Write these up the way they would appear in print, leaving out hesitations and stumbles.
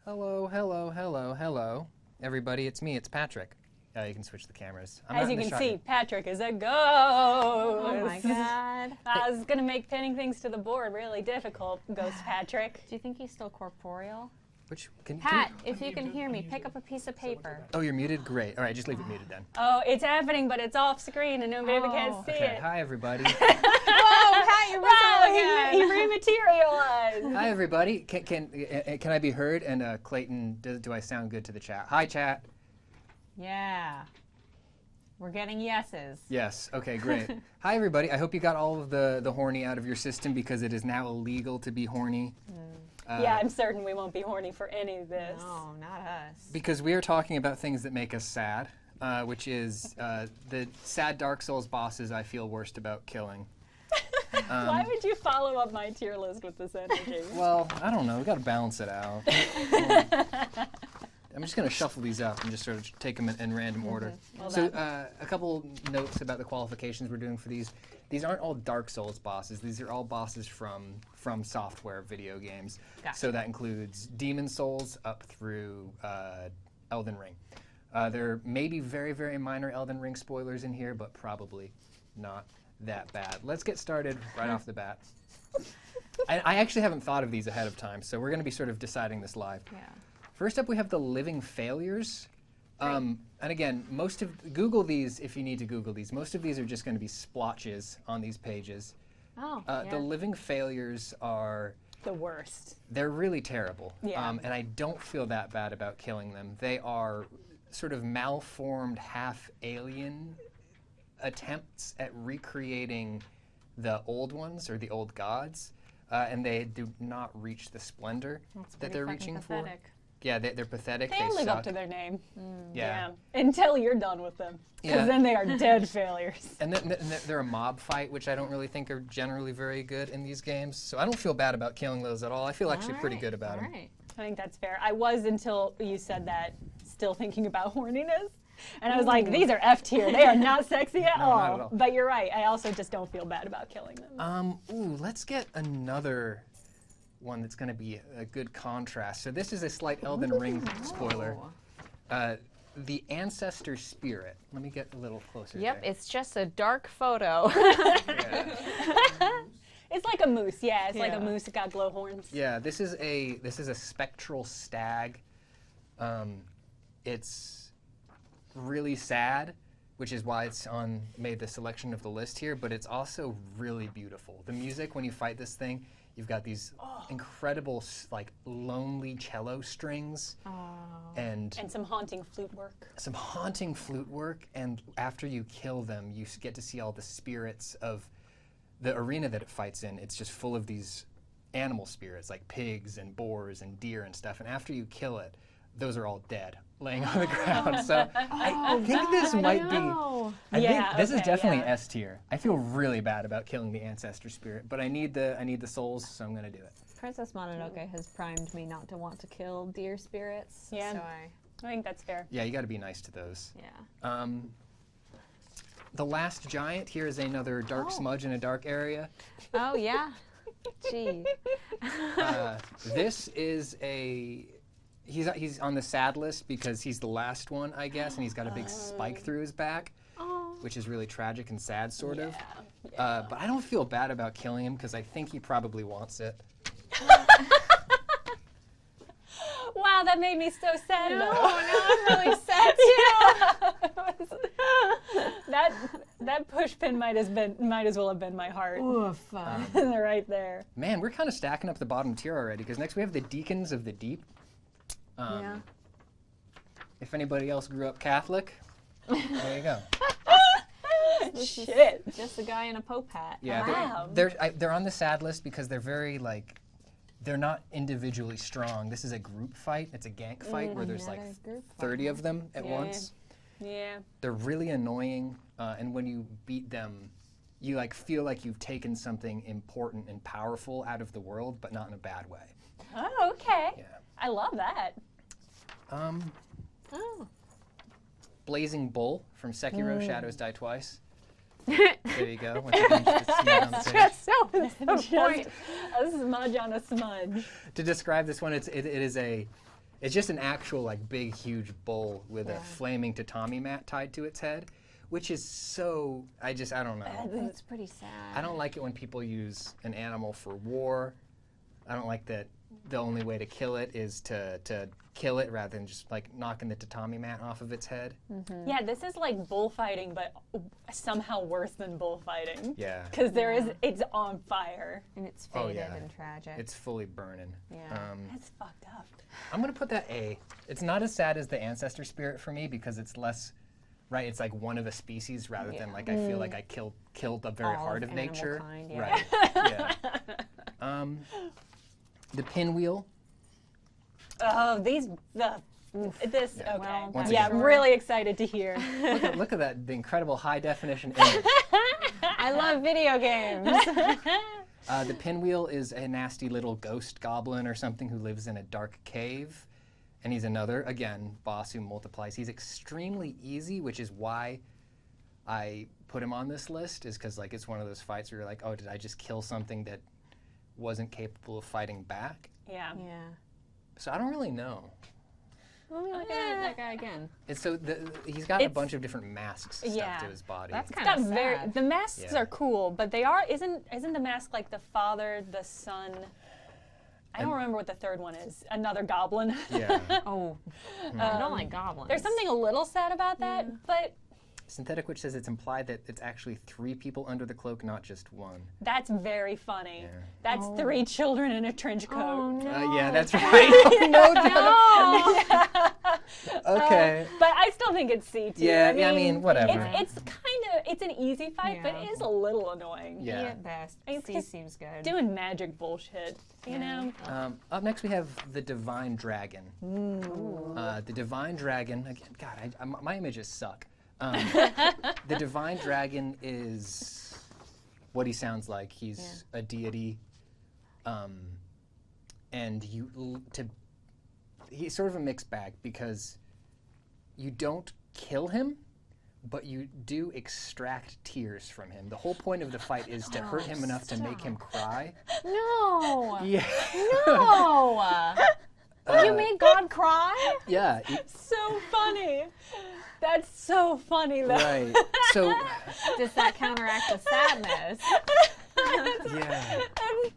Hello, hello, hello, hello. Everybody, it's me, it's Patrick. You can switch the cameras. As you can see, Patrick is a ghost. Oh my god. I was going to make pinning things to the board really difficult, Ghost Patrick. Do you think he's still corporeal? Pat, if you can hear me, pick up a piece of paper. Oh, you're muted? Great. All right, just leave it muted then. Oh, it's happening, but it's off screen and nobody can see Okay, it. hi everybody. Whoa, Pat, you're Wow, visible he again. rematerialized. Hi everybody. Can I be heard? And Clayton, do I sound good to the chat? Hi chat. Yeah. We're getting yeses. Yes. Okay, great. Hi everybody. I hope you got all of the horny out of your system because it is now illegal to be horny. Yeah, I'm certain we won't be horny for any of this. No, not us. Because we are talking about things that make us sad, which is the sad Dark Souls bosses I feel worst about killing. Why would you follow up my tier list with this energy? Well, I don't know. We got to balance it out. I'm just going to shuffle these up and just sort of take them in random order. Well So a couple notes about the qualifications we're doing for these. These aren't all Dark Souls bosses. These are all bosses from Software video games. Gotcha. So that includes Demon Souls up through Elden Ring. There may be very, very minor Elden Ring spoilers in here, but probably not that bad. Let's get started right off the bat. I actually haven't thought of these ahead of time, so we're going to be sort of deciding this live. Yeah. First up, we have the Living Failures. And again, Google these if you need to Google these. Most of these are just going to be splotches on these pages. Oh, The Living Failures are, The worst. they're really terrible. Yeah. And I don't feel that bad about killing them. They are sort of malformed, half-alien attempts at recreating the old ones or the old gods. And they do not reach the splendor that they're reaching for. Yeah, they're pathetic. They live suck. up to their name. Yeah. Until you're done with them. Because Yeah. then they are dead failures. And they're a mob fight, which I don't really think are generally very good in these games. So I don't feel bad about killing those at all. I feel actually pretty good about them. All right. I think that's fair. I was, until you said that, still thinking about horniness. And I was like, these are F tier. They are not sexy at, No, all. not at all. But you're right. I also just don't feel bad about killing them. Let's get another one that's going to be a good contrast. So this is a slight Elden Ring spoiler. The Ancestor Spirit. Let me get a little closer Yep, there. it's just a dark photo. Yeah. It's like a moose. Yeah, it's like a Yeah. moose that got glow horns. Yeah, this is a spectral stag. It's really sad, which is why it's made the selection of the list here, but it's also really beautiful. The music when you fight this thing, you've got these incredible like lonely cello strings and some haunting flute work. some haunting flute work, and after you kill them, you get to see all the spirits of the arena that it fights in. It's just full of these animal spirits like pigs and boars and deer and stuff, and after you kill it, those are all dead, laying on the ground. So I think this might be. I think this is definitely S tier. I feel really bad about killing the Ancestor Spirit, but I need the souls, so I'm gonna do it. Princess Mononoke has primed me not to want to kill deer spirits. Yeah. So I think that's fair. Yeah, you got to be nice to those. yeah. The Last Giant. Here is another dark smudge in a dark area. Oh yeah. Gee. This is a. He's on the sad list because he's the last one, I guess, and he's got a big spike through his back, which is really tragic and sad, sort of. But I don't feel bad about killing him because I think he probably wants it. Wow, that made me so sad. No, though. I'm really sad That push pin might as well have been my heart. Oof. Right there. Man, we're kind of stacking up the bottom tier already because next we have the Deacons of the Deep. Yeah. If anybody else grew up Catholic, there you go. Shit. Just a guy in a Pope hat. Yeah, Wow. they're on the sad list because they're very they're not individually strong. This is a group fight. It's a gank fight where there's like Another group fight. 30 of them at Yeah. once. Yeah. They're really annoying, and when you beat them, you feel like you've taken something important and powerful out of the world, but not in a bad way. Oh, okay. Yeah. I love that. Oh. Blazing Bull from Sekiro: Shadows Die Twice. There you go. Once again, just a smudge on the page. Just so it's the point. A smudge on a smudge. To describe this one, it is It's just an actual like big, huge bull with a flaming tatami mat tied to its head, which is so, I don't know. That's pretty sad. I don't like it when people use an animal for war. I don't like that the only way to kill it is to kill it rather than just like knocking the tatami mat off of its head. Yeah, this is like bullfighting, but somehow worse than bullfighting. Yeah. Because it's on fire. And it's faded and tragic. It's fully burning. Yeah. That's fucked up. I'm gonna put that A. It's not as sad as the ancestor spirit for me because it's less, right? It's like one of a species rather than like I feel like I killed the very heart of nature. Kind, Right. Yeah. The pinwheel. Oh, this. Yeah. Okay. Well, yeah, I'm really excited to hear. Look at that, the incredible high definition image. I love video games. The pinwheel is a nasty little ghost goblin or something who lives in a dark cave. And he's another, again, boss who multiplies. He's extremely easy, which is why I put him on this list, is because like it's one of those fights where you're like, oh, did I just kill something that wasn't capable of fighting back? Yeah. Yeah. So I don't really know. Let me look at that guy again. And so he's got a bunch of different masks stuck to his body. That's It's kind of got sad. the masks are cool, but they are isn't the mask like the father, the son? I don't remember what the third one is. Another goblin. Yeah. Oh, I don't like goblins. There's something a little sad about that, but Synthetic Witch says it's implied that it's actually 3 people under the cloak, not just one. that's very funny. Yeah. That's 3 children in a trench coat. Oh, no. Yeah, that's right. No, No. Okay. But I still think it's C tier. Yeah, I mean, whatever. It's an easy fight, but it is a little annoying. Yeah. At best. It's C just seems good. Doing magic bullshit, you know? Up next we have the Divine Dragon. The Divine Dragon, again, God, my images suck. The Divine Dragon is what he sounds like. He's a deity, and he's sort of a mixed bag because you don't kill him, but you do extract tears from him. The whole point of the fight is to hurt him enough to make him cry. No. Yeah. No. You made God cry? Yeah. So funny. That's so funny, though. Right. So. Does that counteract the sadness? Yeah. That's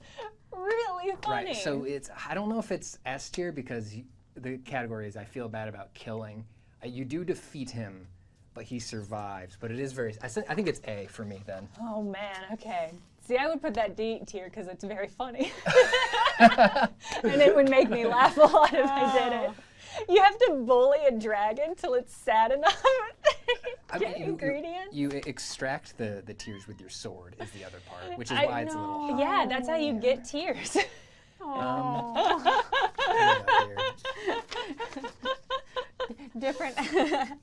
really funny. Right. So I don't know if it's S tier because the category is I feel bad about killing. You do defeat him, but he survives. But it is I think it's A for me then. Oh man, okay. See, I would put that D tier because it's very funny. And it would make me laugh a lot if I did it. You have to bully a dragon till it's sad enough. Get ingredients. You extract the tears with your sword is the other part, which is why it's a little. Yeah, that's how you get tears. Different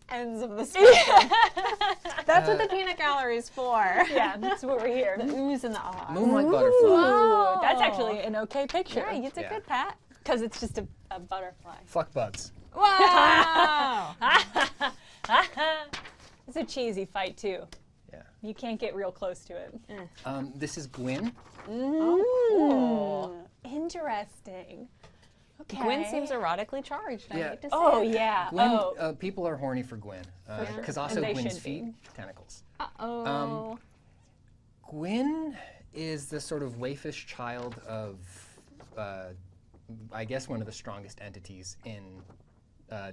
ends of the spectrum. That's what the peanut gallery is for. Yeah, that's what we're here. The oohs and the ahs. Moonlight Butterfly. Ooh, that's actually an okay picture. Yeah, it's a good pat. Because it's just a butterfly. Fuck bugs. Wow. It's a cheesy fight, too. Yeah. You can't get real close to it. This is Gwyn. Oh, interesting. Okay. Gwyn seems erotically charged. I hate to say Oh, it. yeah. Gwyn, people are horny for Gwyn. Because also And they Gwyn's should feet, be. tentacles. Uh-oh. Gwyn is the sort of waifish child of, I guess, one of the strongest entities in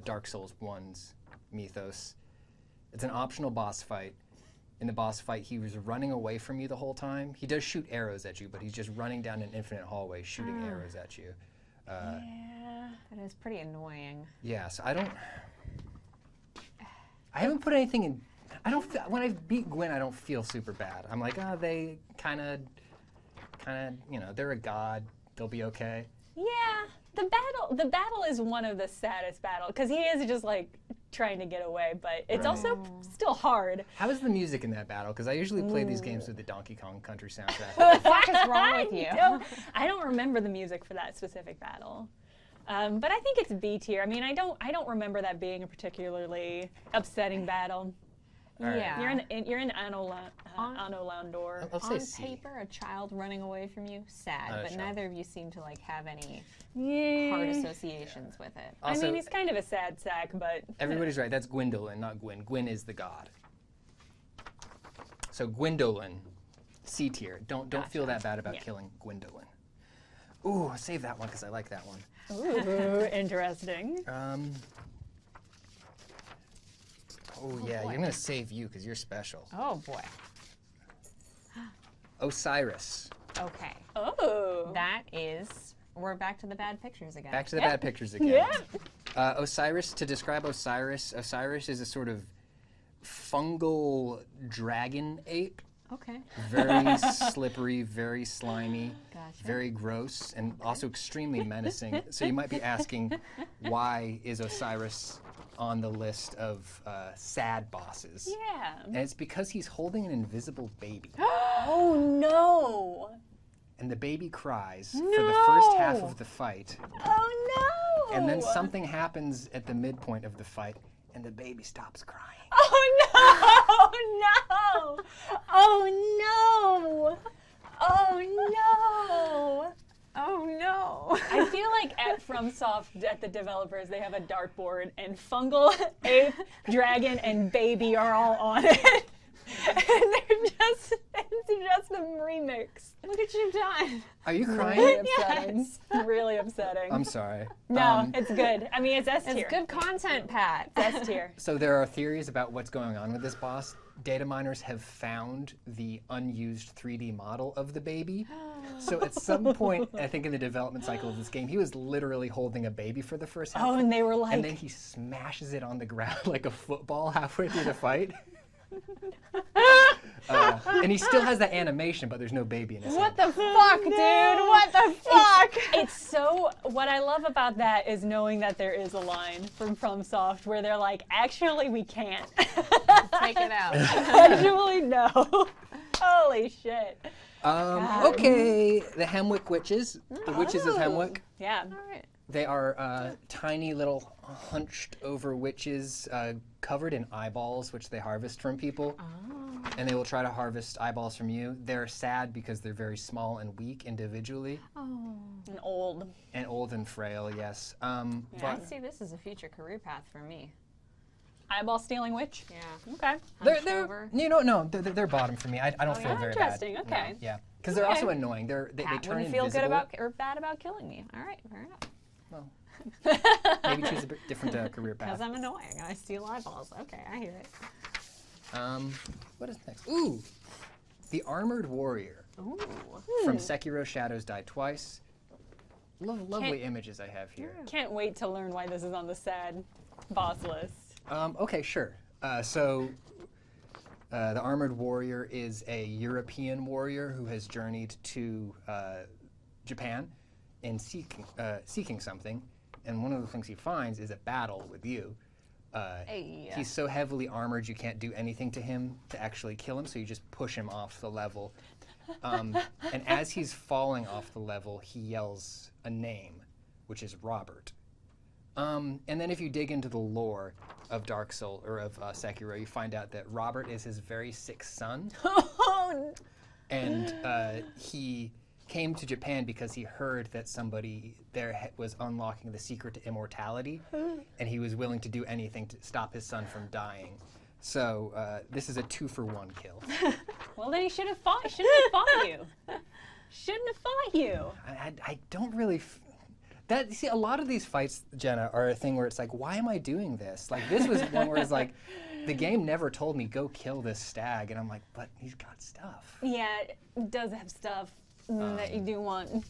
Dark Souls 1's mythos. It's an optional boss fight. In the boss fight, he was running away from you the whole time. He does shoot arrows at you, but he's just running down an infinite hallway shooting arrows at you. Yeah. That is pretty annoying. Yeah, so I haven't put anything in. When I beat Gwyn, I don't feel super bad. I'm like, they kind of, they're a god. They'll be okay. Yeah. The battle is one of the saddest battles because he is just like trying to get away, but it's also still hard. How is the music in that battle? Because I usually play these games with the Donkey Kong Country soundtrack. What the fuck is wrong with you? I don't remember the music for that specific battle. But I think it's B tier. I mean, I don't remember that being a particularly upsetting battle. All right. Yeah. You're in Anno Landor. I'll say On C. paper, a child running away from you, sad, but child. neither of you seem to like have any Yeah. hard association associations with it. Also, I mean, he's kind of a sad sack, but everybody's right. That's Gwendolyn, not Gwyn. Gwyn is the god. So Gwendolyn, C tier. Don't feel that bad about killing Gwendolyn. Ooh, save that one because I like that one. ooh, interesting. Oh yeah, boy. you're gonna save you because you're special. Oh boy. Osiris. Okay. Oh. That is. We're back to the bad pictures again. Back to the Yep. bad pictures again. Yep. Osiris, to describe Osiris is a sort of fungal dragon ape. Okay. Very slippery, very slimy, Gotcha. very gross, and also extremely menacing. So you might be asking, why is Osiris on the list of sad bosses? Yeah. And it's because he's holding an invisible baby. Oh no. And the baby cries for the first half No. of the fight. Oh no. And then something happens at the midpoint of the fight, and the baby stops crying. Oh no! Oh no! Oh no! Oh no. I feel like at FromSoft, at the developers, they have a dartboard, and fungal, ape, dragon, and baby are all on it. And it's just a remix. Look what you've done. Are you Really crying? upsetting. Really upsetting. I'm sorry. No, it's good. I mean, it's S tier. It's good content, Pat. S tier. So there are theories about what's going on with this boss. Data miners have found the unused 3D model of the baby. So at some point, I think in the development cycle of this game, he was literally holding a baby for the first half. Oh, and they were and like, then he smashes it on the ground like a football halfway through the fight. And he still has that animation, but there's no baby in his What hand. the fuck, dude? What the fuck? it's so, what I love about that is knowing that there is a line from FromSoft where they're like, actually, we can't. Take it out. Actually, no. Holy shit. Okay, the Hemwick witches, the witches of Hemwick. Yeah. All right. They are tiny little hunched over witches covered in eyeballs, which they harvest from people. And they will try to harvest eyeballs from you. They're sad because they're very small and weak individually. Oh. And old. And old and frail, yes. I But see this as a future career path for me. Eyeball stealing witch? Yeah. Okay. they're over. they're bottom for me. I don't feel yeah? very bad. Interesting, okay. Yeah, because they're Okay. also annoying. They Pat turn wouldn't feel invisible. good about or bad about killing me. All right, fair enough. Well, maybe choose a different career Because path. I'm annoying. I steal eyeballs. Okay, I hear it. What is next? Ooh, the Armored Warrior Ooh. from Sekiro: Shadows Die Twice. Lovely images I have here. Can't wait to learn why this is on the sad boss list. Okay, sure. The Armored Warrior is a European warrior who has journeyed to Japan in seeking something, and one of the things he finds is a battle with you. Hey. He's so heavily armored you can't do anything to him to actually kill him, so you just push him off the level. And as he's falling off the level, he yells a name, which is Robert. And then if you dig into the lore of Dark Soul or of Sekiro, you find out that Robert is his very sick son, and he came to Japan because he heard that somebody there was unlocking the secret to immortality, and he was willing to do anything to stop his son from dying. So this is a 2-for-1 kill. Well, then he should have fought. Shouldn't have fought you. Shouldn't have fought you. I don't really. See, a lot of these fights, Jenna, are a thing where it's like, why am I doing this? Like, this was one where it's like, the game never told me, go kill this stag. And I'm like, but he's got stuff. Yeah, it does have stuff that you do want.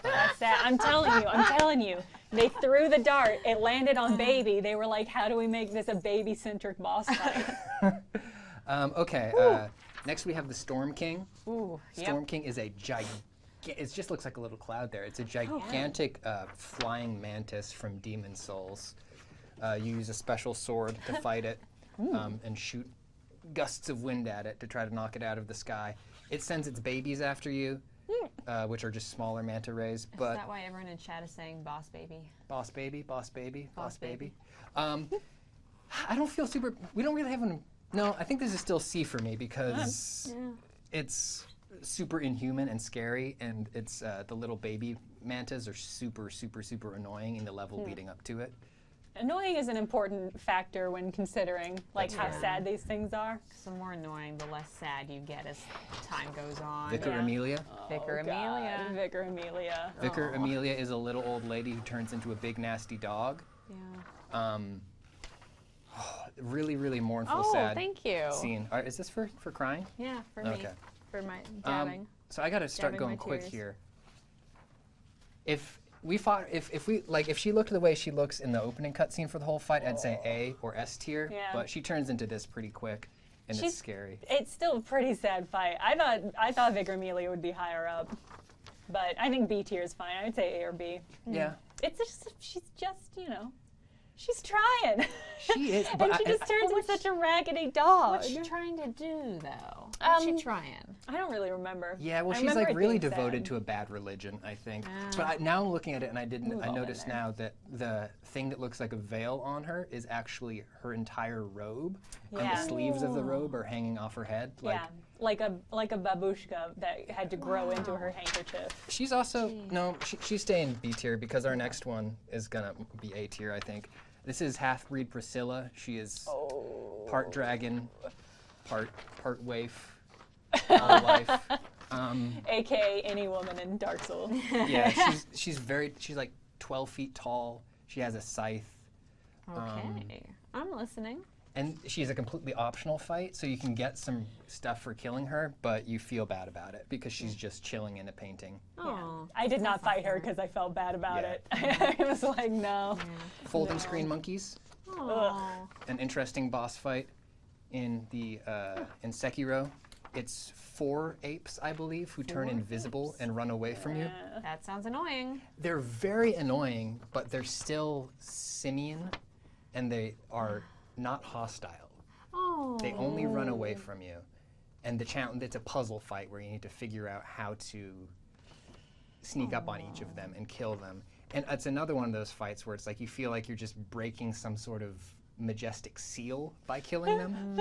That's sad. I'm telling you. They threw the dart. It landed on baby. They were like, how do we make this a baby-centric boss fight? Next we have the Storm King. Ooh. Storm King is a it just looks like a little cloud there. It's a gigantic flying mantis from Demon Souls. You use a special sword to fight it and shoot gusts of wind at it to try to knock it out of the sky. It sends its babies after you, which are just smaller manta rays. But Is that why everyone in chat is saying boss baby? boss baby, boss baby, boss Boss baby. baby. I don't feel super. We don't really have an. No, I think this is still C for me because it's super inhuman and scary, and it's the little baby mantas are super, super, super annoying in the level leading up to it. Annoying is an important factor when considering like That's how fair. sad these things are. The more annoying, the less sad you get as time goes on. Vicar Yeah. Amelia. Vicar Oh, God. Amelia. Vicar Amelia. Vicar Aw. Amelia is a little old lady who turns into a big nasty dog. Yeah. Really, really mournful, Oh, sad thank you. scene. All right, is this for crying? Yeah, for me. Okay. For my dabbing. So I got to start Dabbing going my quick tears. here. If we fought, if we like, if she looked the way she looks in the opening cutscene for the whole fight, I'd say A or S tier. Yeah. But she turns into this pretty quick, and She's- it's scary. It's still a pretty sad fight. I thought Vicar Amelia would be higher up, but I think B tier is fine. I would say A or B. Yeah, It's just she's just she's trying. she is. and But she just turns into such a raggedy dog. What's she trying to do, though? What's she trying? I don't really remember. yeah, well, I she's remember like it really being devoted sad. to a bad religion, I think. Ah. But now I'm looking at it, and I We've all been noticed there. now that the thing that looks like a veil on her is actually her entire robe, and Yeah. the sleeves of the robe are hanging off her head. Like, Yeah, like a babushka that had to grow into her handkerchief. She's also no, she's staying B tier because our next one is gonna be A tier, I think. This is half-breed Priscilla. She is part dragon, part waif, all life. AKA any woman in Dark Souls. Yeah, she's like 12 feet tall. She has a scythe, Okay. I'm listening. and she's a completely optional fight, so you can get some stuff for killing her, but you feel bad about it because she's just chilling in a painting. Oh. I did not fight her because I felt bad about Yeah. it. I was like, no. Folding screen monkeys, Oh. an interesting boss fight in the in Sekiro. It's 4 apes, I believe, who turn invisible and run away from you. That sounds annoying. They're very annoying, but they're still simian, and they are not hostile. Oh. They only run away from you. And the challenge, it's a puzzle fight where you need to figure out how to sneak up on each of them and kill them. And it's another one of those fights where it's like you feel like you're just breaking some sort of majestic seal by killing them.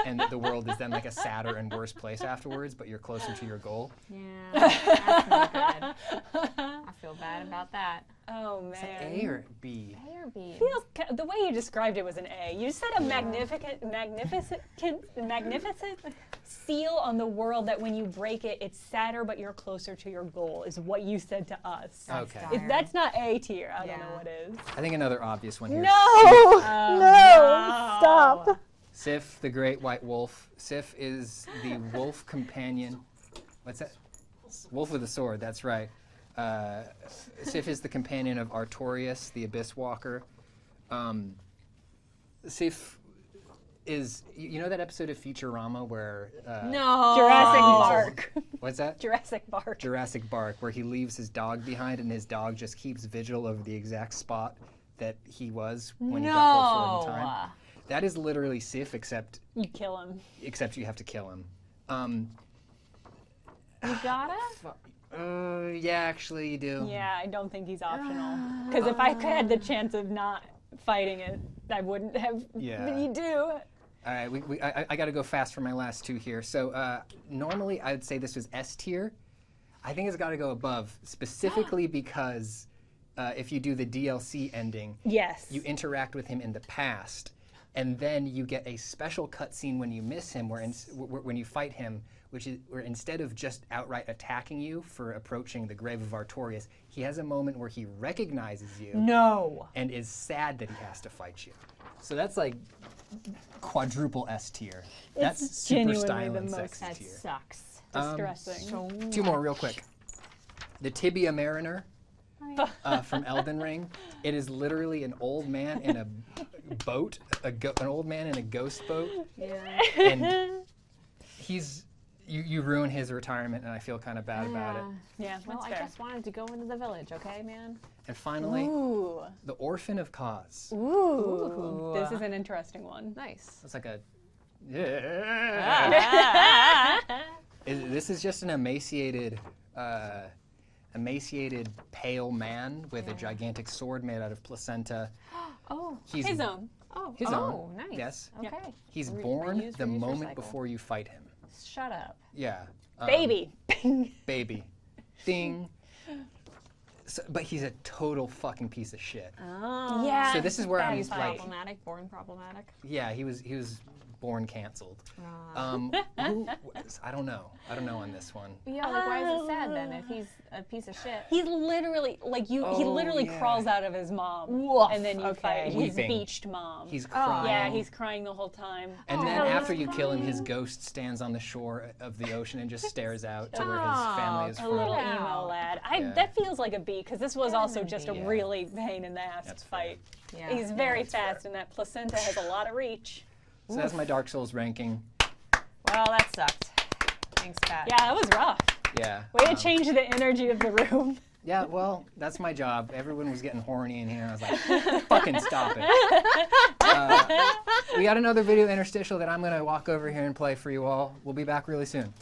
And that the world is then like a sadder and worse place afterwards, but you're closer to your goal. Yeah. That's no good. I feel bad about that. Oh Is it man. A or B? A or B? Feels the way you described it was an A. You said a magnificent seal on the world that when you break it, it's sadder, but you're closer to your goal. Is what you said to us. Okay. dire. That's not A tier. I don't know Yeah. what is. I think another obvious one here. No, Stop. Sif, the great white wolf. Sif is the wolf companion. What's that? Wolf with a sword, that's right. Sif is the companion of Artorias, the Abyss Walker. Sif is, you know that episode of Futurama where... No. Jurassic Oh. Bark. What's that? Jurassic Bark. Jurassic Bark, where he leaves his dog behind and his dog just keeps vigil over the exact spot that he was when he got pulled forward in time. That is literally Sif, except You kill him. you have to kill him. You gotta? Yeah, actually you do. Yeah, I don't think he's optional. Because if I had the chance of not fighting it, I wouldn't have. Yeah. But you do. All right, I got to go fast for my last two here. So normally I would say this was S tier. I think it's got to go above, specifically because if you do the DLC ending, Yes. you interact with him in the past, and then you get a special cutscene when you miss him, where when you fight him, which is where instead of just outright attacking you for approaching the grave of Artorias, he has a moment where he recognizes you No. and is sad that he has to fight you. So that's like quadruple S tier. That's It's super genuinely style the and most sexy That tier. sucks. Distressing. Two more real quick. The Tibia Mariner from Elden Ring. It is literally an old man in a boat, an old man in a ghost boat, Yeah. and you ruin his retirement, and I feel kind of bad about it. Yeah, Well, that's I fair. just wanted to go into the village, okay, man? And finally, Ooh. the Orphan of Cause. Ooh. This is an interesting one. Nice. It's like a this is just an emaciated pale man with a gigantic sword made out of placenta. Oh. He's His own. Oh. His oh, own. nice. Yes. Okay. He's Re- born reuse, the reuse, moment recycle. before you fight him. Shut up. Yeah. Baby. Baby. Ding. So, but he's a total fucking piece of shit. Oh. Yeah. So this is where I'm He's like, problematic, born problematic. yeah, he was born canceled. I don't know on this one. Yeah, like why is it sad then if he's a piece of shit? He's literally like he Oh, literally yeah. crawls out of his mom, Woof, and then you fight okay. his Weeping. beached mom. He's crying. yeah, he's crying the whole time. And then Oh, after he's you kill him, his crying. ghost stands on the shore of the ocean and just stares out to where his Oh, family is A from. little Wow. emo lad. Yeah. That feels like a B because this was also just a Yeah. really pain in the ass That's fight. Yeah. He's very that's fair. fast, and that placenta has a lot of reach. So that's my Dark Souls ranking. Well, that sucked. Thanks, Pat. Yeah, that was rough. Yeah. Way to change the energy of the room. Yeah, well, that's my job. Everyone was getting horny in here. I was like, fucking stop it. We got another video interstitial that I'm going to walk over here and play for you all. We'll be back really soon.